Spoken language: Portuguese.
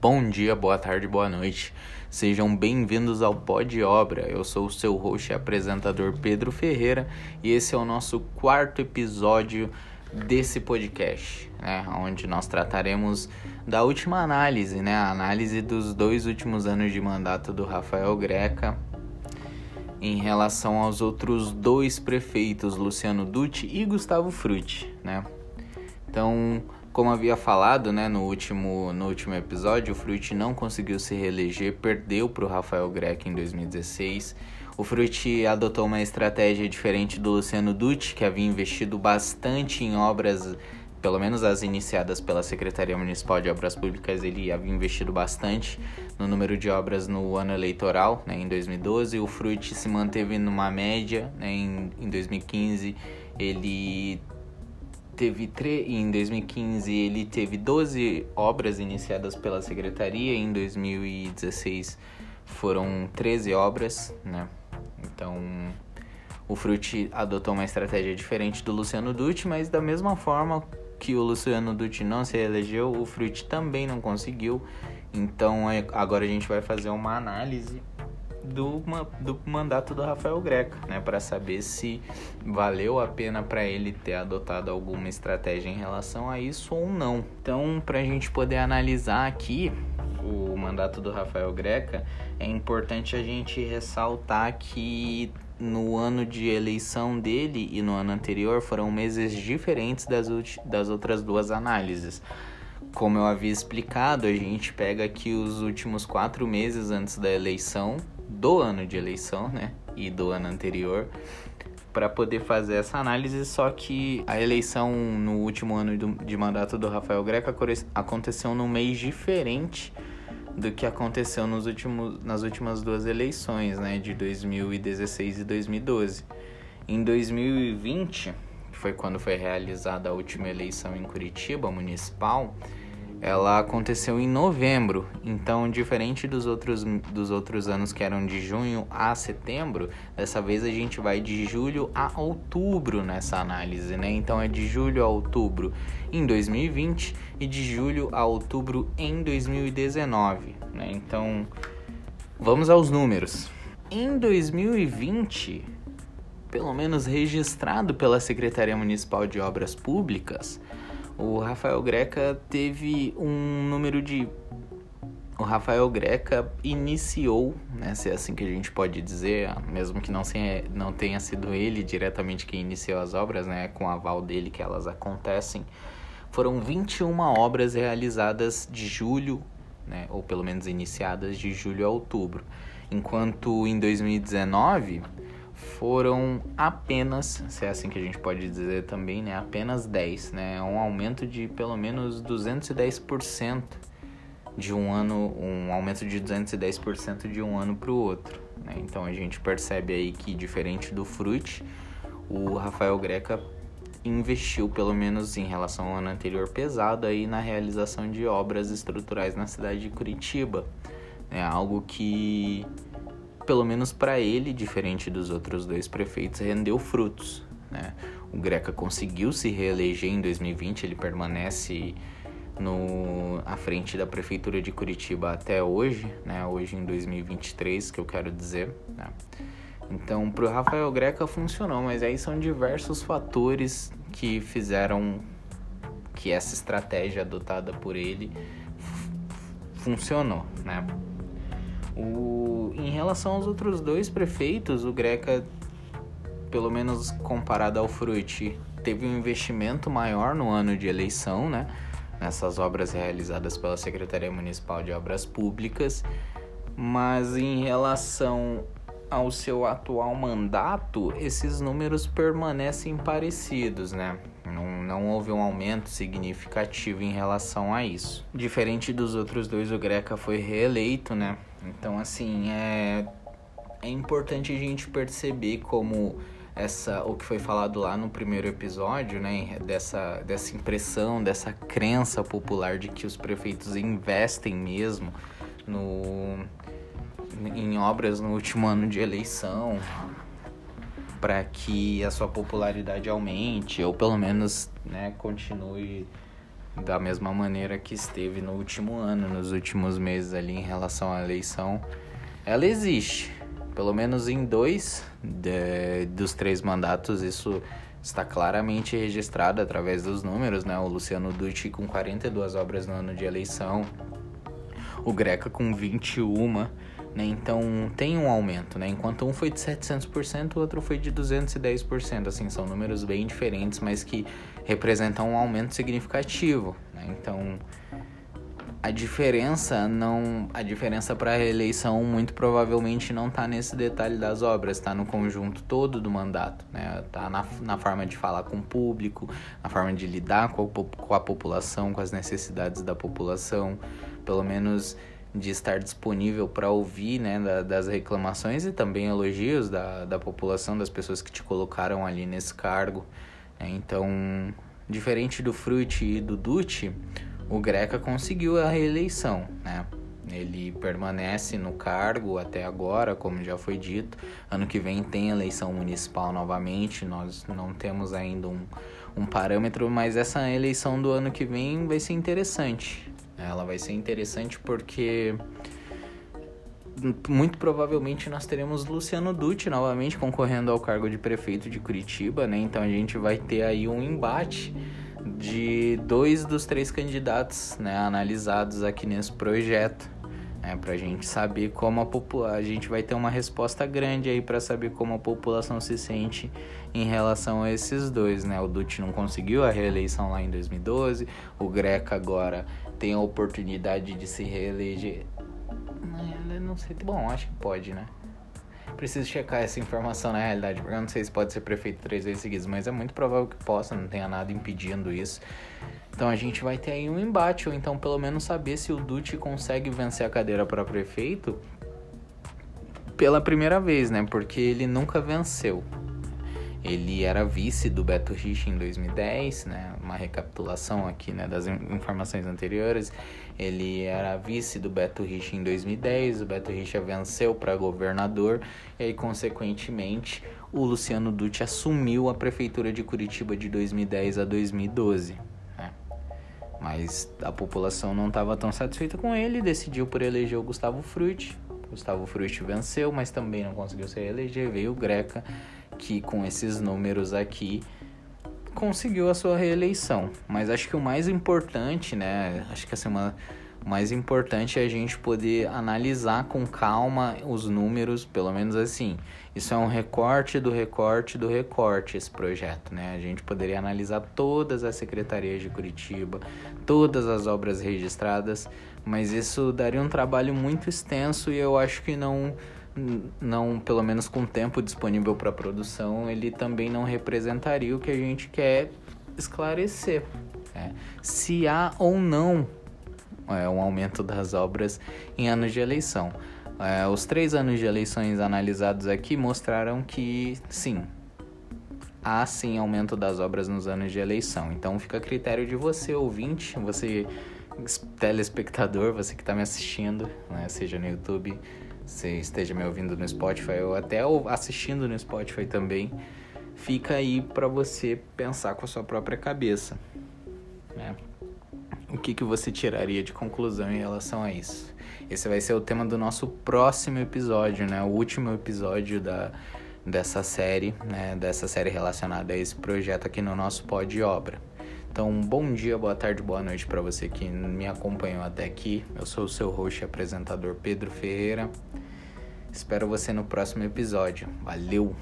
Bom dia, boa tarde, boa noite. Sejam bem-vindos ao Pod Obra. Eu sou o seu host e apresentador Pedro Ferreira e esse é o nosso quarto episódio desse podcast, onde nós trataremos da última análise, a análise dos 2 últimos anos de mandato do Rafael Greca em relação aos outros 2 prefeitos, Luciano Dutti e Gustavo Frutti, Então, como havia falado, no último episódio, o Frutti não conseguiu se reeleger, perdeu para o Rafael Greca em 2016. O Frutti adotou uma estratégia diferente do Luciano Dutti, que havia investido bastante em obras, pelo menos as iniciadas pela Secretaria Municipal de Obras Públicas. Ele havia investido bastante no número de obras no ano eleitoral, em 2012. O Frutti se manteve numa média, em 2015 em 2015 ele teve 12 obras iniciadas pela secretaria, em 2016 foram 13 obras, Então o Frutti adotou uma estratégia diferente do Luciano Dutti, mas da mesma forma que o Luciano Dutti não se elegeu, o Frutti também não conseguiu. Então agora a gente vai fazer uma análise do mandato do Rafael Greca, para saber se valeu a pena para ele ter adotado alguma estratégia em relação a isso ou não. Então, para a gente poder analisar aqui o mandato do Rafael Greca, é importante a gente ressaltar que no ano de eleição dele e no ano anterior foram meses diferentes das outras 2 análises. Como eu havia explicado, a gente pega aqui os últimos 4 meses antes da eleição, do ano de eleição, e do ano anterior, para poder fazer essa análise. Só que a eleição no último ano de mandato do Rafael Greca aconteceu num mês diferente do que aconteceu nas últimas 2 eleições, de 2016 e 2012. Em 2020, que foi quando foi realizada a última eleição em Curitiba, municipal, ela aconteceu em novembro. Então, diferente dos outros anos que eram de junho a setembro, dessa vez a gente vai de julho a outubro nessa análise, Então é de julho a outubro em 2020 e de julho a outubro em 2019, Então, vamos aos números. Em 2020, pelo menos registrado pela Secretaria Municipal de Obras Públicas, o Rafael Greca teve um número de... O Rafael Greca iniciou, se é assim que a gente pode dizer, mesmo que não tenha sido ele diretamente quem iniciou as obras, com o aval dele que elas acontecem, foram 21 obras realizadas de julho, ou pelo menos iniciadas de julho a outubro, enquanto em 2019... foram apenas, se é assim que a gente pode dizer também, apenas 10, um aumento de pelo menos 210% de um ano, um aumento de 210% de um ano para o outro, Então a gente percebe aí que, diferente do Frutti, o Rafael Greca investiu, pelo menos em relação ao ano anterior, pesado aí na realização de obras estruturais na cidade de Curitiba, algo que, pelo menos para ele, diferente dos outros 2 prefeitos, rendeu frutos, O Greca conseguiu se reeleger em 2020, ele permanece à frente da prefeitura de Curitiba até hoje, hoje em 2023, que eu quero dizer, Então, para o Rafael Greca funcionou, mas aí são diversos fatores que fizeram que essa estratégia adotada por ele funcionou, Em relação aos outros 2 prefeitos, o Greca, pelo menos comparado ao Frutti, teve um investimento maior no ano de eleição, nessas obras realizadas pela Secretaria Municipal de Obras Públicas, mas em relação ao seu atual mandato, esses números permanecem parecidos, Não houve um aumento significativo em relação a isso. Diferente dos outros 2, o Greca foi reeleito, Então, assim, é importante a gente perceber como o que foi falado lá no primeiro episódio, dessa impressão, dessa crença popular de que os prefeitos investem mesmo em obras no último ano de eleição, para que a sua popularidade aumente, ou pelo menos continue da mesma maneira que esteve no último ano, nos últimos meses ali em relação à eleição, ela existe. Pelo menos em 2 dos 3 mandatos isso está claramente registrado através dos números, né? O Luciano Dutti com 42 obras no ano de eleição, o Greca com 21, né? Então tem um aumento, né? Enquanto um foi de 700%, o outro foi de 210%. Assim, são números bem diferentes, mas que representam um aumento significativo, né? Então a diferença para a reeleição muito provavelmente não está nesse detalhe das obras, está no conjunto todo do mandato, né? Tá na forma de falar com o público, na forma de lidar com a população, com as necessidades da população, pelo menos de estar disponível para ouvir, né, das reclamações e também elogios da população, das pessoas que te colocaram ali nesse cargo, né? Então, diferente do Frutti e do Dutti, o Greca conseguiu a reeleição, né? Ele permanece no cargo até agora, como já foi dito. Ano que vem tem eleição municipal novamente, nós não temos ainda um parâmetro, mas essa eleição do ano que vem vai ser interessante. Ela vai ser interessante porque muito provavelmente nós teremos Luciano Dutti novamente concorrendo ao cargo de prefeito de Curitiba, né? Então a gente vai ter aí um embate de 2 dos 3 candidatos, né, analisados aqui nesse projeto, né, para a gente saber como a gente vai ter uma resposta grande aí para saber como a população se sente em relação a esses 2, né? O Dutti não conseguiu a reeleição lá em 2012, o Greca agora tem a oportunidade de se reeleger. Não sei, bom, acho que pode, né? Preciso checar essa informação na realidade, porque eu não sei se pode ser prefeito 3 vezes seguidas, mas é muito provável que possa, não tenha nada impedindo isso. Então a gente vai ter aí um embate, ou então pelo menos saber se o Dutti consegue vencer a cadeira para prefeito pela primeira vez, né? Porque ele nunca venceu. Ele era vice do Beto Richa em 2010, né? Uma recapitulação aqui, né, das informações anteriores. Ele era vice do Beto Richa em 2010, o Beto Richa venceu para governador e aí, consequentemente, o Luciano Dutti assumiu a prefeitura de Curitiba de 2010 a 2012. Né? Mas a população não estava tão satisfeita com ele e decidiu por eleger o Gustavo Frutti. Gustavo Frutti venceu, mas também não conseguiu se reeleger. Veio o Greca, que com esses números aqui conseguiu a sua reeleição. Mas acho que o mais importante, né? Acho que assim, o mais importante é a gente poder analisar com calma os números, pelo menos assim. Isso é um recorte do recorte do recorte, esse projeto, né? A gente poderia analisar todas as secretarias de Curitiba, todas as obras registradas, mas isso daria um trabalho muito extenso e eu acho que não, pelo menos com tempo disponível para produção, ele também não representaria o que a gente quer esclarecer, né? Se há ou não um aumento das obras em anos de eleição. Os 3 anos de eleições analisados aqui mostraram que sim, há sim aumento das obras nos anos de eleição. Então fica a critério de você, ouvinte, você telespectador, você que está me assistindo, né, seja no YouTube, se esteja me ouvindo no Spotify ou até assistindo no Spotify também, fica aí para você pensar com a sua própria cabeça, né? O que você tiraria de conclusão em relação a isso? Esse vai ser o tema do nosso próximo episódio, né? O último episódio dessa série, né? Dessa série relacionada a esse projeto aqui no nosso Pod Obra. Então, bom dia, boa tarde, boa noite para você que me acompanhou até aqui. Eu sou o seu host e apresentador Pedro Ferreira. Espero você no próximo episódio. Valeu!